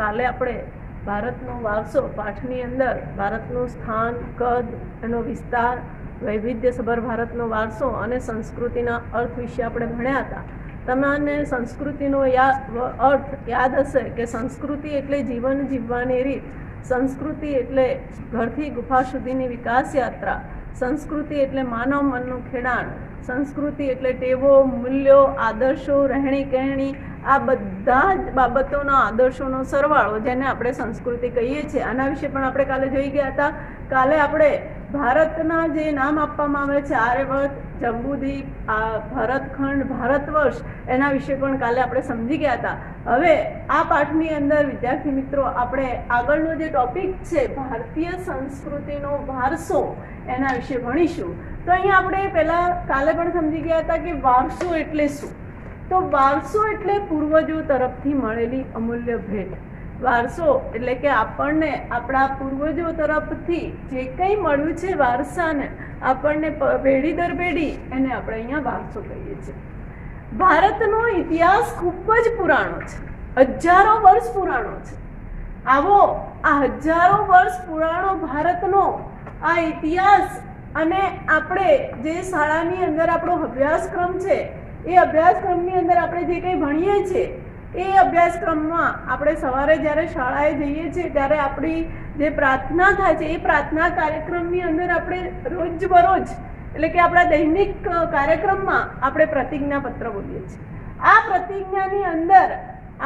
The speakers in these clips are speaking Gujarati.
કાલે આપણે ભારતનો વારસો પાઠની અંદર ભારતનું સ્થાન, કદ, એનો વિસ્તાર, વૈવિધ્યસભર ભારતનો વારસો અને સંસ્કૃતિના અર્થ વિશે આપણે ભણ્યા હતા. તમને સંસ્કૃતિનો અર્થ યાદ હશે કે સંસ્કૃતિ એટલે જીવન જીવવાની રીત, સંસ્કૃતિ એટલે ઘરથી ગુફા સુધીની વિકાસ યાત્રા, સંસ્કૃતિ એટલે માનવ મનનું ખેડાણ, સંસ્કૃતિ એટલે ટેવો, મૂલ્યો, આદર્શો, રહેણી કહેણી, આ બધા જ બાબતોના આદર્શોનો સરવાળો જેને આપણે સંસ્કૃતિ કહીએ છીએ. આના વિશે પણ આપણે કાલે જોઈ ગયા હતા. કાલે આપણે ભારતના જે નામ આપવામાં આવે છે, આર્યવર્ત, જંબુદ્વીપ, ભરતખંડ, ભારતવર્ષ, એના વિશે પણ કાલે આપણે સમજી ગયા હતા. હવે આ પાઠની અંદર વિદ્યાર્થી મિત્રો આપણે આગળનો જે ટોપિક છે ભારતીય સંસ્કૃતિનો વારસો એના વિશે ભણીશું. તો અહીંયા આપણે પહેલાં કાલે પણ સમજી ગયા હતા કે વારસો એટલે શું. તો વારસો એટલે પૂર્વજો તરફથી મળેલી અમૂલ્ય ભેટ. વારસો એટલે કે આપણને આપણા પૂર્વજો તરફથી જે કંઈ મળ્યું છે વારસાને, આપણને પેઢી દર પેઢી, એને આપણે અહીંયા વારસો કહીએ છીએ. ભારતનો ઇતિહાસ ખૂબ જ પુરાણો છે, હજારો વર્ષ પુરાણો છે. આવો આ હજારો વર્ષ પુરાણો ભારતનો આ ઇતિહાસ અને આપણે જે શાળાની અંદર આપણો અભ્યાસક્રમ છે એ અભ્યાસક્રમની અંદર આપણે જે કંઈ ભણીએ છીએ એ અભ્યાસક્રમમાં આપણે સવારે જ્યારે શાળાએ જઈએ છીએ ત્યારે આપણી જે પ્રાર્થના થાય છે એ પ્રાર્થના કાર્યક્રમની અંદર આપણે રોજબરોજ એટલે કે આપણા દૈનિક કાર્યક્રમમાં આપણે પ્રતિજ્ઞાપત્ર બોલીએ છીએ. આ પ્રતિજ્ઞાની અંદર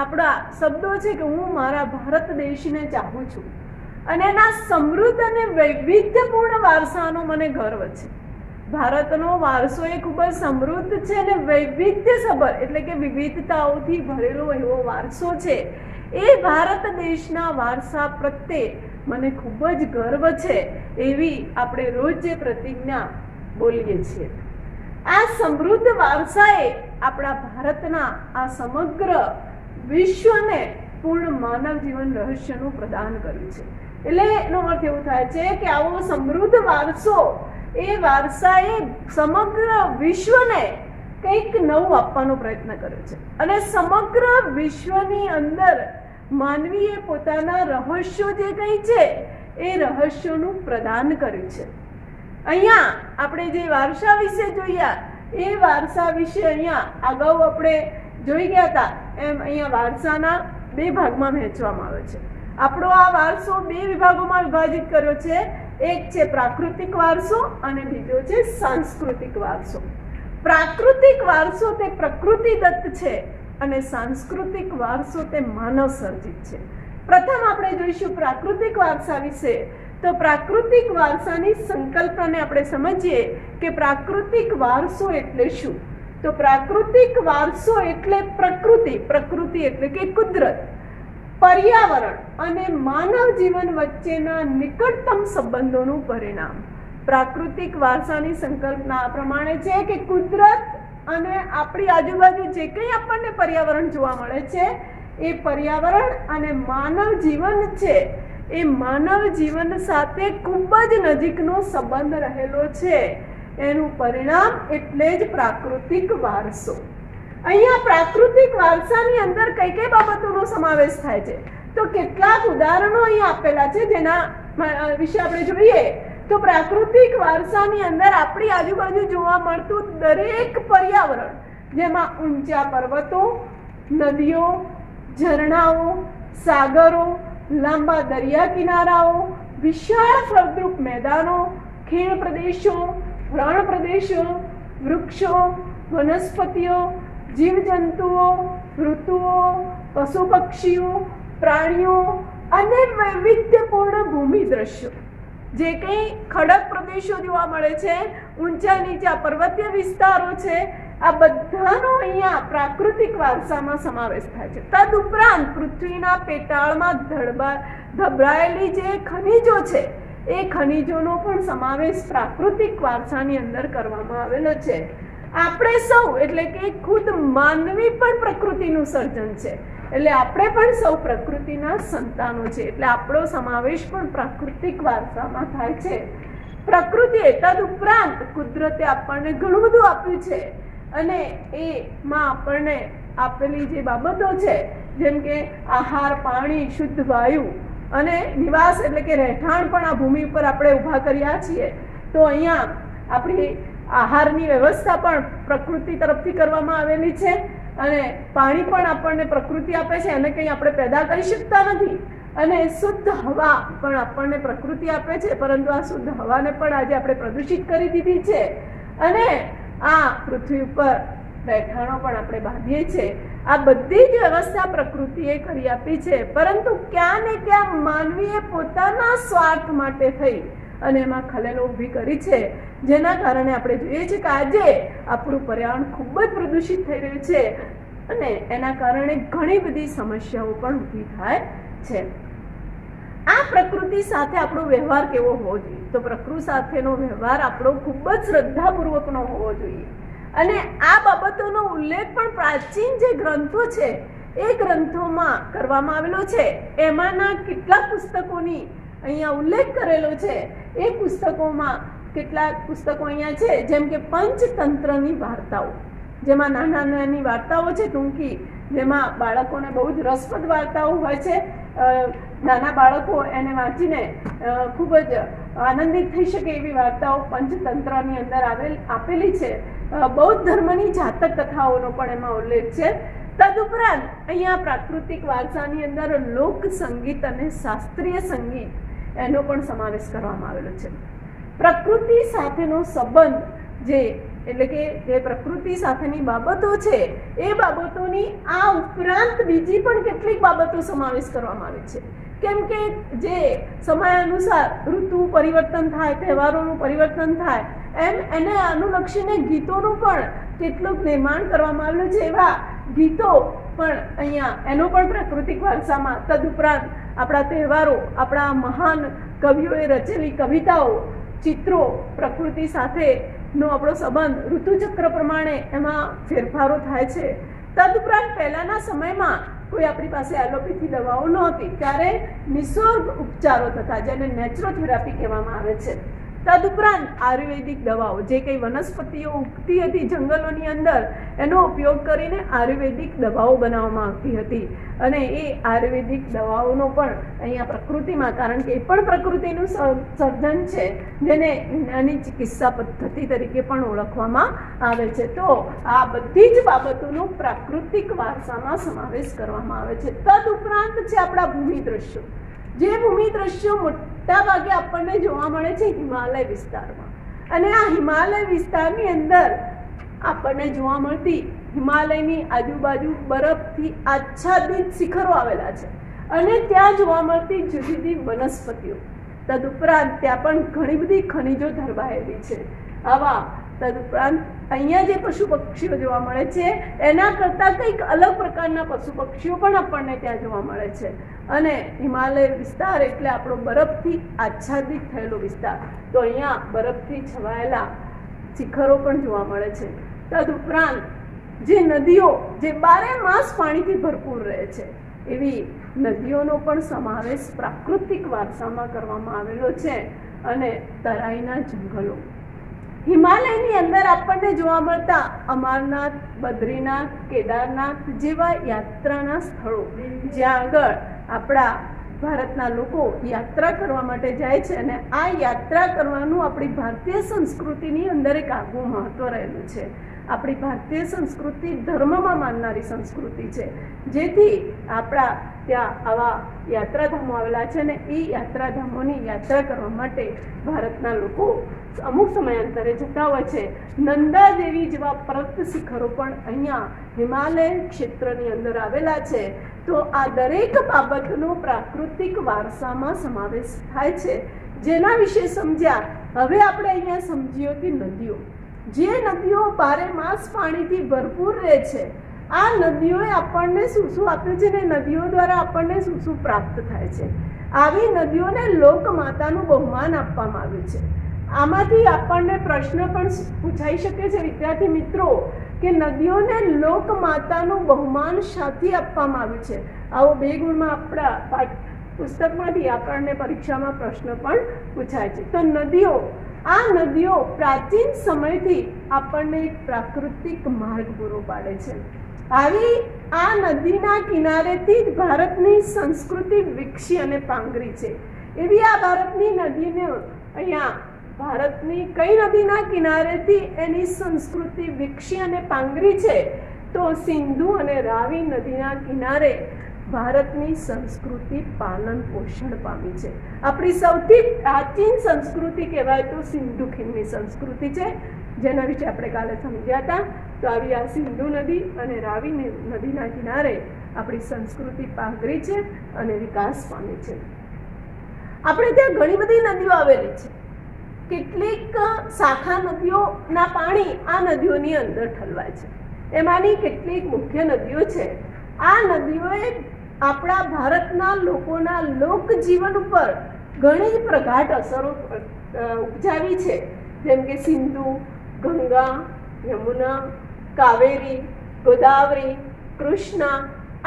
આપણા શબ્દો છે કે હું મારા ભારત દેશને ચાહું છું અને એના સમૃદ્ધ અને વૈવિધ્યપૂર્ણ વારસાનો મને ગર્વ છે. ભારતનો વારસો એ ખૂબ જ સમૃદ્ધ છે અને વૈવિધ્યસભર એટલે કે વિવિધતાઓથી ભરેલો એવો વારસો છે. એ ભારત દેશના વારસા પ્રત્યે મને ખૂબ જ ગર્વ છે એવી આપણે રોજ જે પ્રતિજ્ઞા બોલીએ છીએ. આ સમૃદ્ધ વારસાએ આપણા ભારતના આ સમગ્ર વિશ્વને પૂર્ણ માનવ જીવન રહસ્યનું પ્રદાન કર્યું છે. એટલે એનો અર્થ એવું થાય છે કે આવો સમૃદ્ધ વારસો એ વારસાએ સમગ્ર વિશ્વને કંઈક નવું આપવાનો પ્રયત્ન કર્યો છે અને સમગ્ર વિશ્વની અંદર માનવીએ પોતાના રહસ્યો જે કંઈ છે એ રહસ્યોનું પ્રદાન કર્યું છે. અહીંયા આપણે જે વારસા વિશે જોયા એ વારસા વિશે અહીંયા અગાઉ આપણે જોઈ ગયા હતા એમ અહીંયા વારસાના બે ભાગમાં વહેંચવામાં આવે છે. આપણો આ વારસો બે વિભાગોમાં વિભાજિત કર્યો છે. એક છે પ્રાકૃતિક વારસો અને બીજો છે સાંસ્કૃતિક વારસો. પ્રાકૃતિક વારસો તે પ્રકૃતિદત્ત છે અને સાંસ્કૃતિક વારસો તે માનવ સર્જિત છે. પ્રથમ આપણે જોઈશું પ્રાકૃતિક વારસા વિશે. તો પ્રાકૃતિક વારસાની સંકલ્પનાને આપણે સમજીએ કે પ્રાકૃતિક વારસો એટલે શું. તો પ્રાકૃતિક વારસો એટલે પ્રકૃતિ એટલે કે કુદરત, પર્યાવરણ અને માનવ જીવન વચ્ચેના નિકટતમ સંબંધોનું પરિણામ. પ્રાકૃતિક વારસાની સંકલ્પના આ પ્રમાણે છે કે કુદરત અને આપણી આજુબાજુ જે કંઈ આપણને પર્યાવરણ જોવા મળે છે એ પર્યાવરણ અને માનવ જીવન છે એ માનવ જીવન સાથે ખૂબ જ નજીકનો સંબંધ રહેલો છે. એનું પરિણામ એટલે જ પ્રાકૃતિક વારસો. અહીંયા પ્રાકૃતિક વારસાની અંદર કઈ કઈ બાબતોનો સમાવેશ થાય છે તો કેટલાક ઉદાહરણો અહીંયા આપેલા છે જેના વિશે આપણે જોઈએ. તો પ્રાકૃતિક વારસાની અંદર આપણી આજુબાજુ જોવા મળતું દરેક પર્યાવરણ, જેમાં ઊંચા પર્વતો, નદીઓ, ઝરણાઓ, સાગરો, લાંબા દરિયા કિનારાઓ, વિશાળ ફળદ્રુપ મેદાનો, ખીણ પ્રદેશો, રણ પ્રદેશો, વૃક્ષો, વનસ્પતિઓ, જીવજંતુઓ, ઋતુઓ, પશુ પક્ષીઓ, પ્રાણીઓ અને વૈવિધ્યપૂર્ણ ભૂમિ દ્રશ્યો. જે કંઈ ખડક પ્રદેશો જોવા મળે છે, ઊંચા નીચા પર્વતીય વિસ્તારો છે, આ બધાનો અહીંયા પ્રાકૃતિક વારસામાં સમાવેશ થાય છે. તદુપરાંત પૃથ્વીના પેટાળમાં ધબરાયેલી જે ખનિજો છે એ ખનિજોનો પણ સમાવેશ પ્રાકૃતિક વારસાની અંદર કરવામાં આવેલો છે. આપણે સૌ એટલે કે ખુદ માનવી પણ પ્રકૃતિનું સર્જન છે, એટલે આપણે પણ સૌ પ્રકૃતિના સંતાનો છે, એટલે આપણો સમાવેશ પણ પ્રાકૃતિક વારસામાં થાય છે. પ્રકૃતિએ તદુપરાંત કુદરતે આપણને ઘણું બધું આપ્યું છે અને એમાં આપણને આપેલી જે બાબતો છે જેમ કે આહાર, પાણી, શુદ્ધ વાયુ અને નિવાસ એટલે કે રહેઠાણ પણ આ ભૂમિ ઉપર આપણે ઊભા કર્યા છીએ. તો અહીંયા આપણી આહારની વ્યવસ્થા પણ પ્રકૃતિ તરફથી કરવામાં આવેલી છે અને પાણી પણ આપણને પ્રકૃતિ આપે છે, એને કંઈ આપણે પેદા કરી શકતા નથી. અને શુદ્ધ હવા પણ આપણને પ્રકૃતિ આપે છે, પરંતુ આ શુદ્ધ હવાને પણ આજે આપણે પ્રદૂષિત કરી દીધી છે અને આ પૃથ્વી ઉપર રહેઠાણો પણ આપણે બાંધીએ છીએ. આ બધી જ વ્યવસ્થા પ્રકૃતિએ કરી આપી છે, પરંતુ ક્યાં ને ક્યાં માનવીએ પોતાના સ્વાર્થ માટે થઈ અને એમાં ખલેલો ઊભી કરી છે, જેના કારણે આપણે જોઈએ છીએ કે આજે આપણું પર્યાવરણ ખૂબ જ પ્રદૂષિત થઈ રહ્યું છે અને એના કારણે ઘણી બધી સમસ્યાઓ પણ ઊભી થાય છે. આ પ્રકૃતિ સાથે આપણો વ્યવહાર કેવો હોવો જોઈએ? તો પ્રકૃતિ સાથેનો વ્યવહાર આપણો ખૂબ જ શ્રદ્ધાપૂર્વકનો હોવો જોઈએ અને આ બાબતોનો ઉલ્લેખ પણ પ્રાચીન જે ગ્રંથો છે એ ગ્રંથોમાં કરવામાં આવેલો છે. એમાંના કેટલાક પુસ્તકોની અહીંયા ઉલ્લેખ કરેલો છે. એ પુસ્તકોમાં કેટલાક પુસ્તકો અહીંયા છે, જેમ કે પંચતંત્રની વાર્તાઓ, જેમાં નાના નાની વાર્તાઓ છે ટૂંકી, જેમાં બાળકોને બહુ જ રસપ્રદ વાર્તાઓ હોય છે. નાના બાળકો એને વાંચીને ખૂબ જ આનંદિત થઈ શકે એવી વાર્તાઓ પંચતંત્રની અંદર આપેલી છે. બૌદ્ધ ધર્મની જાતક કથાઓનો પણ એમાં ઉલ્લેખ છે. તદુપરાંત અહીંયા પ્રાકૃતિક વારસાની અંદર લોક સંગીત અને શાસ્ત્રીય સંગીત એનો પણ સમાવેશ કરવામાં આવેલો છે. પ્રકૃતિ સાથેનો સંબંધ એટલે કે જે પ્રકૃતિ સાથેની બાબતો છે એ બાબતોની આ ઉપરાંત બીજી પણ કેટલીક બાબતો સમાવેશ કરવામાં આવી છે. કેમ કે જે સમય અનુસાર ઋતુ પરિવર્તન થાય, તહેવારોનું પરિવર્તન થાય, એમ એને અનુલક્ષીને ગીતોનું પણ કેટલુંક નિર્માણ કરવામાં આવેલું છે. એવા ગીતો પણ અહીંયા એનો પણ પ્રાકૃતિક વારસામાં, તદુપરાંત આપણા તહેવારો, આપણા મહાન કવિઓએ રચેલી કવિતાઓ, ચિત્રો, પ્રકૃતિ સાથેનો આપણો સંબંધ ઋતુચક્ર પ્રમાણે એમાં ફેરફારો થાય છે. તદુપરાંત પહેલાના સમયમાં કોઈ આપણી પાસે એલોપેથી દવાઓ નહોતી, ત્યારે નિસર્ગ ઉપચારો થતા, જેને નેચરોથેરાપી કહેવામાં આવે છે. તદુપરાંત આયુર્વેદિક દવાઓ, જે કંઈ વનસ્પતિઓ ઉગતી હતી જંગલોની અંદર, એનો ઉપયોગ કરીને આયુર્વેદિક દવાઓ બનાવવામાં આવતી હતી અને એ આયુર્વેદિક દવાઓનો પણ અહીંયા પ્રકૃતિમાં, કારણ કે એ પણ પ્રકૃતિનું સર્જન છે, જેને એની ચિકિત્સા પદ્ધતિ તરીકે પણ ઓળખવામાં આવે છે. તો આ બધી જ બાબતોનો પ્રાકૃતિક વારસામાં સમાવેશ કરવામાં આવે છે. તદુપરાંત છે આપણા ભૂમિ દ્રશ્યો. જે ભૂમિ દ્રશ્યો મોટા ભાગે આપણને જોવા મળે છે હિમાલય વિસ્તારમાં, અને આ હિમાલય વિસ્તારની અંદર આપણને જોવા મળતી હિમાલયની આજુબાજુ બરફથી આચ્છાદિત શિખરો આવેલા છે અને ત્યાં જોવા મળતી જુદી જુદી વનસ્પતિઓ. તદુપરાંત ત્યાં પણ ઘણી બધી ખનિજો ધરવાયેલી છે. આવા તદુપરાંત અહીંયા જે પશુ પક્ષીઓ જોવા મળે છે એના કરતાં કંઈક અલગ પ્રકારના પશુ પક્ષીઓ પણ આપણને ત્યાં જોવા મળે છે. અને હિમાલય વિસ્તાર એટલે આપણો બરફથી આચ્છાદિત થયેલો વિસ્તાર, તો અહીંયા બરફથી છવાયેલા શિખરો પણ જોવા મળે છે. તદુપરાંત જે નદીઓ જે 12 માસ પાણીથી ભરપૂર રહે છે, એવી નદીઓનો પણ સમાવેશ પ્રાકૃતિક વારસામાં કરવામાં આવેલો છે. અને તરાઈના જંગલો, હિમાલયની અંદર આપણને જોવા મળતા અમરનાથ, બદ્રીનાથ, કેદારનાથ જેવા યાત્રાના સ્થળો, જ્યાં આગળ આપણા ભારતના લોકો યાત્રા કરવા માટે જાય છે અને આ યાત્રા કરવાનું આપણી ભારતીય સંસ્કૃતિની અંદર એક આગવું મહત્વ રહેલું છે. આપણી ભારતીય સંસ્કૃતિ ધર્મમાં માનનારી સંસ્કૃતિ છે, જેથી આપણા ત્યાં આવા યાત્રાધામો આવેલા છે અને એ યાત્રાધામોની યાત્રા કરવા માટે ભારતના લોકો અમુક સમયાંતરે જતા હોય છે. નંદા દેવી જેવા પર્વત શિખરો પણ અહીંયા હિમાલય ક્ષેત્રની અંદર આવેલા છે. તો આ દરેક બાબતનો પ્રાકૃતિક વારસામાં સમાવેશ થાય છે, જેના વિશે સમજ્યા. હવે આપણે અહીંયા સમજીએ કે નદીઓ, જે નદીઓ 12 માસ પાણીથી ભરપૂર રહે છે, આ નદીઓએ આપણને શું શું આપ્યું છે ને નદીઓ દ્વારા આપણને શું શું પ્રાપ્ત થાય છે. આવી નદીઓને લોકમાતાનું બહુમાન આપવામાં આવ્યું છે. આમાંથી આપણને પ્રશ્ન પણ પૂછાઈ શકે છે વિદ્યાર્થી મિત્રો કે નદીઓને લોકમાતાનું બહુમાન શાથી આપવામાં આવ્યું છે. આવો 2 ગુણમાં આપણા પુસ્તકમાંથી આપણને પરીક્ષામાં પ્રશ્ન પણ પૂછાય છે. તો નદીઓ, આ નદીઓ પ્રાચીન સમયથી આપણને એક પ્રાકૃતિક માર્ગ પૂરો પાડે છે. આવી આ નદીના કિનારેથી જ ભારતની સંસ્કૃતિ વિકસી અને પાંગરી છે. એવી આ ભારતની નદીને અહીંયા ભારતની કઈ નદીના કિનારેથી એની સંસ્કૃતિ વિકસી અને પાંગરી છે? તો સિંધુ અને રાવી નદીના કિનારે ભારતની સંસ્કૃતિ પાલન પોષણ પામી છે. આપણી સૌથી પ્રાચીન સંસ્કૃતિ કહેવાય તો સિંધુ ખીણની સંસ્કૃતિ છે, જેના વિશે આપણે કાલે સમજ્યા હતા. તો આવી આ સિંધુ નદી અને રાવી નદીના કિનારે આપણી સંસ્કૃતિ પાંગરી છે અને વિકાસ પામી છે. આપણે ત્યાં ઘણી બધી નદીઓ આવેલી છે. કેટલીક શાખા નદીઓના પાણી આ નદીઓની અંદર ઠલવાય છે. એમાંની કેટલીક મુખ્ય નદીઓ છે. આ નદીઓએ આપણા ભારતના લોકોના લોકજીવન ઉપર ઘણી જ પ્રગાઢ અસરો ઉપજાવી છે. જેમ કે સિંધુ, ગંગા, યમુના, કાવેરી, ગોદાવરી, કૃષ્ણા,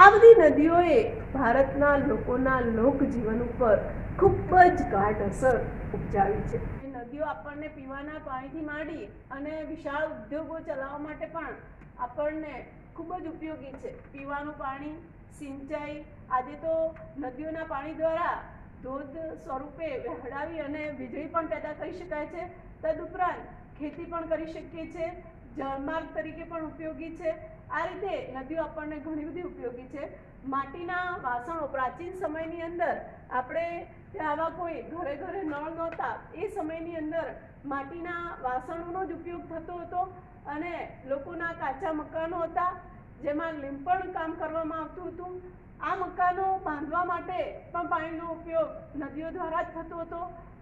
આ બધી નદીઓએ ભારતના લોકોના લોકજીવન ઉપર ખૂબ જ ગાઢ અસર ઉપજાવી છે. નદીઓ આપણને પીવાના પાણીથી માંડી અને વિશાળ ઉદ્યોગો ચલાવવા માટે પણ આપણને ખૂબ જ ઉપયોગી છે. પીવાનું પાણી, સિંચાઈ, આજે તો નદીઓના પાણી દ્વારા ધોધ સ્વરૂપે વહેડાવી અને વીજળી પણ પેદા કરી શકાય છે. તદુપરાંત ખેતી પણ કરી શકીએ છીએ, જળમાર્ગ તરીકે પણ ઉપયોગી છે. આ રીતે નદીઓ આપણને ઘણી બધી ઉપયોગી છે. માટીના વાસણો પ્રાચીન સમયની અંદર આપણે ત્યાં આવા કોઈ ઘરે ઘરે નળ નહોતા. એ સમયની અંદર માટીના વાસણોનો જ ઉપયોગ થતો હતો અને લોકોના કાચા મકાનો હતા જેમાં લીંપણ કામ કરવામાં આવતું હતું. આ મકાનો બાંધવા માટે પણ પાણીનો ઉપયોગ નદીઓ દ્વારા જ થતો હતો.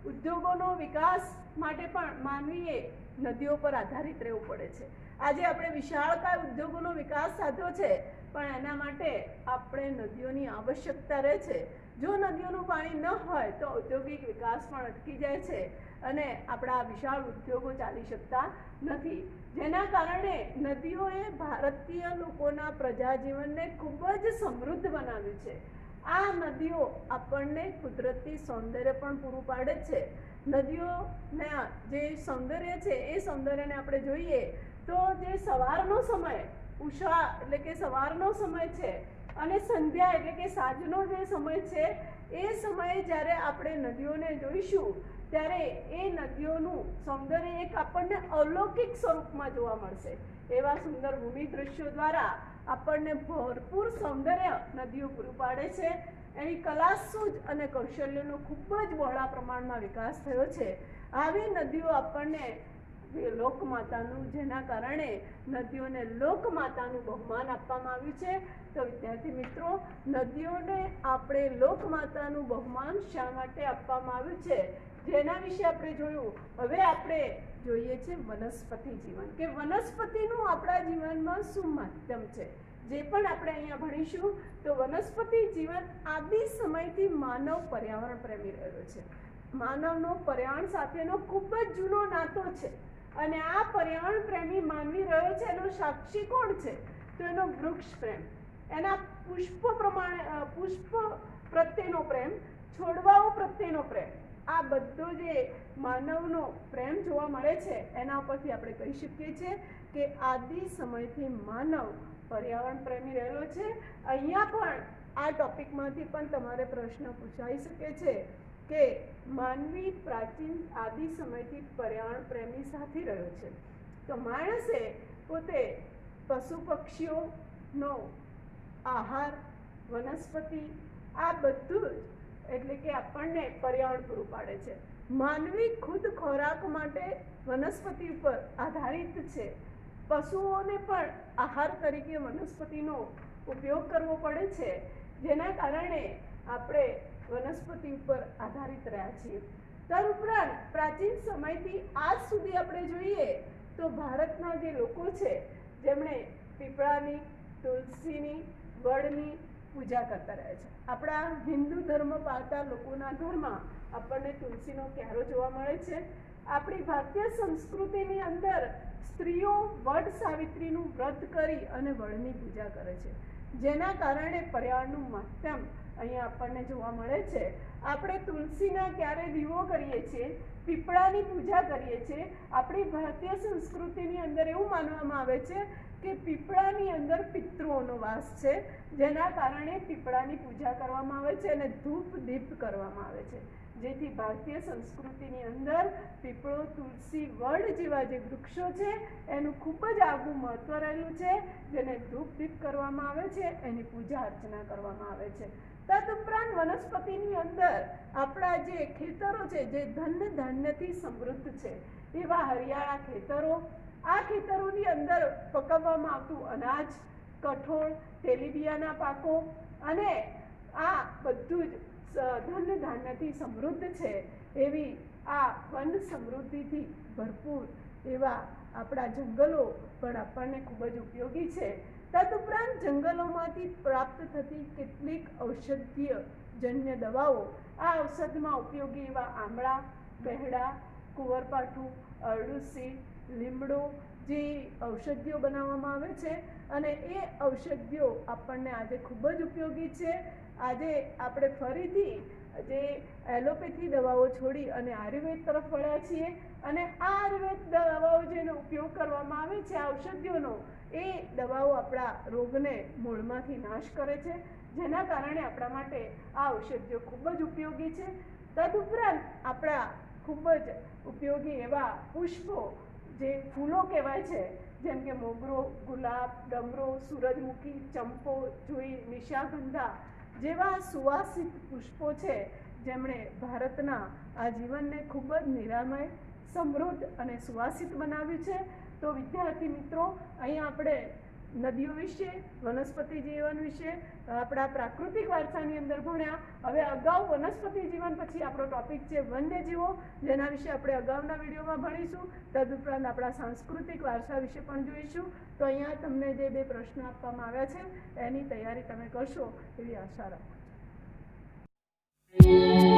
ઉદ્યોગોનો વિકાસ માટે પણ માનવીએ નદીઓ પર આધારિત રહેવું પડે છે. આજે આપણે વિશાળકાય ઉદ્યોગોનો વિકાસ સાધ્યો છે, પણ એના માટે આપણે નદીઓની આવશ્યકતા રહે છે. જો નદીઓનું પાણી ન હોય તો ઔદ્યોગિક વિકાસ પણ અટકી જાય છે અને આપણા વિશાળ ઉદ્યોગો ચાલી શકતા નથી. જેના કારણે નદીઓએ ભારતીય લોકોના પ્રજાજીવનને ખૂબ જ સમૃદ્ધ બનાવ્યું છે. આ નદીઓ આપણને કુદરતી સૌંદર્ય પણ પૂરું પાડે છે. નદીઓના જે સૌંદર્ય છે એ સૌંદર્યને આપણે જોઈએ તો જે સવારનો સમય, ઉષા એટલે કે સવારનો સમય છે, અને સંધ્યા એટલે કે સાંજનો જે સમય છે, એ સમયે જ્યારે આપણે નદીઓને જોઈશું ત્યારે એ નદીઓનું સૌંદર્ય એક આપણને અલૌકિક સ્વરૂપમાં જોવા મળશે. એવા સુંદર ભૂમિ દૃશ્યો દ્વારા આપણને ભરપૂર સૌંદર્ય નદીઓ પૂરું પાડે છે. એની કલાસૂઝ અને કૌશલ્યનો ખૂબ જ બહોળા પ્રમાણમાં વિકાસ થયો છે. આવી નદીઓ આપણને લોકમાતાનું, જેના કારણે નદીઓને લોકમાતાનું બહુમાન આપવામાં આવ્યું છે. તો વિદ્યાર્થી મિત્રો, નદીઓને આપણે લોકમાતાનું બહુમાન શા માટે આપવામાં આવ્યું છે જેના વિશે આપણે જોયું. હવે આપણે જોઈએ છે વનસ્પતિ જીવન, કે વનસ્પતિનું આપણા જીવનમાં શું માધ્યમ છે. જે પણ આપણે અહીંયા ભણીશું તો વનસ્પતિ જીવન આદિ સમયથી માનવ પર્યાવરણ પ્રેમી રહ્યો છે. માનવનો પર્યાવરણ સાથેનો ખૂબ જ જૂનો નાતો છે અને આ પર્યાવરણ પ્રેમી માનવી રહ્યો છે. એનો સાક્ષી કોણ છે? તો એનો વૃક્ષ પ્રેમ, એના પુષ્પ પ્રત્યેનો પ્રેમ, છોડવાઓ પ્રત્યેનો પ્રેમ, આ બધો જે માનવનો પ્રેમ જોવા મળે છે એના પરથી આપણે કહી શકીએ છીએ કે આદિ સમયથી માનવ પર્યાવરણ પ્રેમી રહેલો છે. અહીંયા પણ આ ટોપિકમાંથી પણ તમારે પ્રશ્ન પૂછાઈ શકે છે કે માનવી પ્રાચીન આદિ સમયથી પર્યાવરણ પ્રેમી સાથી રહ્યો છે. તો માણસે પોતે પશુ પક્ષીઓનો આહાર, વનસ્પતિ, આ બધું જ એટલે કે આપણને પર્યાવરણ પૂરું પાડે છે. માનવી ખુદ ખોરાક માટે વનસ્પતિ ઉપર આધારિત છે. પશુઓને પણ આહાર તરીકે વનસ્પતિનો ઉપયોગ કરવો પડે છે, જેના કારણે આપણે વનસ્પતિ ઉપર આધારિત રહ્યા છીએ. તદુપરાંત પ્રાચીન સમયથી આજ સુધી આપણે જોઈએ તો ભારતના જે લોકો છે જેમણે પીપળાની, તુલસીની, વડની પૂજા કરતા રહ્યા છે. આપણા હિન્દુ ધર્મ પાળતા લોકોના ઘરમાં આપણને તુલસીનો ક્યારો જોવા મળે છે. આપણી ભારતીય સંસ્કૃતિની અંદર સ્ત્રીઓ વડ સાવિત્રીનું વ્રત કરી અને વડની પૂજા કરે છે, જેના કારણે પર્યાવરણનું માધ્યમ અહીંયા આપણને જોવા મળે છે. આપણે તુલસીના ક્યારે દીવો કરીએ છીએ, પીપળાની પૂજા કરીએ છીએ. આપણી ભારતીય સંસ્કૃતિની અંદર એવું માનવામાં આવે છે કે પીપળાની અંદર પિતૃઓનો વાસ છે, જેના કારણે પીપળાની પૂજા કરવામાં આવે છે અને ધૂપ દીપ કરવામાં આવે છે. જેથી ભારતીય સંસ્કૃતિની અંદર પીપળો, તુલસી, વડ જેવા જે વૃક્ષો છે એનું ખૂબ જ આગવું મહત્વ રહેલું છે, જેને ધૂપ દીપ કરવામાં આવે છે, એની પૂજા અર્ચના કરવામાં આવે છે. તદુપરાંત વનસ્પતિની અંદર આપણા જે ખેતરો છે જે ધન ધાન્યથી સમૃદ્ધ છે, એવા હરિયાળા ખેતરો, આ ખેતરોની અંદર પકવવામાં આવતું અનાજ, કઠોળ, તેલીબિયાના પાકો અને આ બધું જ ધન ધાન્યથી સમૃદ્ધ છે. એવી આ વન સમૃદ્ધિથી ભરપૂર એવા આપણા જંગલો પણ આપણને ખૂબ જ ઉપયોગી છે. તદુપરાંત જંગલોમાંથી પ્રાપ્ત થતી કેટલીક ઔષધીય જન્ય દવાઓ, આ ઔષધમાં ઉપયોગી એવા આમળા, બહેડા, કુંવરપાઠું, અરડુસી, લીમડો જે ઔષધિઓ બનાવવામાં આવે છે અને એ ઔષધિઓ આપણને આજે ખૂબ જ ઉપયોગી છે. આજે આપણે ફરીથી જે એલોપેથી દવાઓ છોડી અને આયુર્વેદ તરફ વળ્યા છીએ અને આ આયુર્વેદ દવાઓ જેનો ઉપયોગ કરવામાં આવે છે, ઔષધિઓનો, એ દવાઓ આપણા રોગને મૂળમાંથી નાશ કરે છે, જેના કારણે આપણા માટે આ ઔષધિઓ ખૂબ જ ઉપયોગી છે. તદુપરાંત આપણા ખૂબ જ ઉપયોગી એવા પુષ્પો, જે ફૂલો કહેવાય છે, જેમ કે મોગરો, ગુલાબ, ડમરો, સૂરજમુખી, ચંપો, જુઈ, નિશાગંધા જેવા સુવાસિત પુષ્પો છે, જેમણે ભારતના આ જીવનને ખૂબ જ નિરામય, સમૃદ્ધ અને સુવાસિત બનાવ્યું છે. તો વિદ્યાર્થી મિત્રો, અહીંયા આપણે નદીઓ વિશે, વનસ્પતિ જીવન વિશે, આપણા પ્રાકૃતિક વારસાની અંદર ભણ્યા. હવે અગાઉ વનસ્પતિ જીવન પછી આપણો ટોપિક છે વન્યજીવો, જેના વિશે આપણે અગાઉના વિડીયોમાં ભણીશું. તદુપરાંત આપણા સાંસ્કૃતિક વારસા વિશે પણ જોઈશું. તો અહીંયા તમને જે 2 પ્રશ્નો આપવામાં આવ્યા છે એની તૈયારી તમે કરશો એવી આશા રાખું છું.